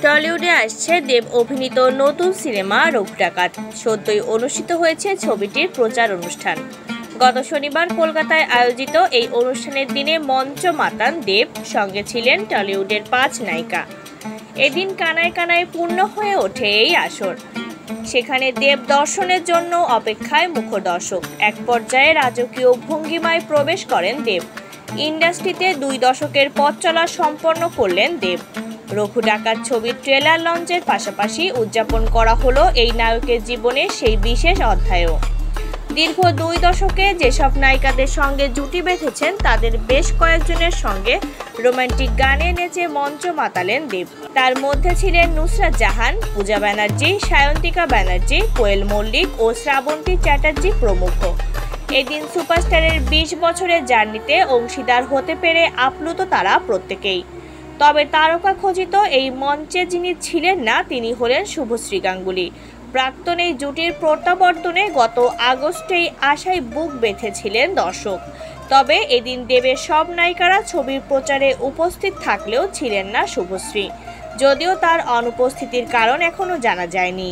টলিউডে আসছে দেব অভিনীত নতুন সিনেমা রঘু ডাকাত। সদ্যই অনুষ্ঠিত হয়েছে ছবিটির প্রচার অনুষ্ঠান। গত শনিবার কলকাতায় আয়োজিত এই অনুষ্ঠানের দিনে মঞ্চ মাতান দেব, সঙ্গে ছিলেন টলিউডের 5 নায়িকা। এদিন কানায় কানায় পূর্ণ হয়ে ওঠে এই আসর। সেখানে দেব দর্শনের জন্য অপেক্ষায় মুখর দর্শক। এক পর্যায়ে রাজকীয় ভঙ্গিমায় প্রবেশ করেন দেব। ইন্ডাস্ট্রিতে 2 দশকের পথ চলা সম্পন্ন করলেন দেব। রঘু ডাকাত ছবির ট্রেলার লঞ্চের পাশাপাশি উদযাপন করা হলো এই নায়কের জীবনের সেই বিশেষ অধ্যায়ও। দীর্ঘ 2 দশকে যেসব নায়িকাদের সঙ্গে জুটি বেঁধেছেন তাদের বেশ কয়েকজনের সঙ্গে রোমান্টিক গানে নেচে মঞ্চ মাতালেন দেব। তার মধ্যে ছিলেন নুসরাত জাহান, পূজা ব্যানার্জি, সায়ন্তিকা ব্যানার্জি, কোয়েল মল্লিক ও শ্রাবন্তী চ্যাটার্জি প্রমুখ। এদিন সুপারস্টারের 20 বছরের জার্নিতে অংশীদার হতে পেরে আপ্লুত তারা প্রত্যেকেই। তবে তারকা খচিত এই মঞ্চে যিনি ছিলেন না তিনি হলেন শুভশ্রী গাঙ্গুলী। প্রাক্তন এই জুটির প্রত্যাবর্তনে গত আগস্টেই আশায় বুক বেঁধেছিলেন দর্শক। তবে এদিন দেবের সব নায়িকারা ছবির প্রচারে উপস্থিত থাকলেও ছিলেন না শুভশ্রী, যদিও তার অনুপস্থিতির কারণ এখনো জানা যায়নি।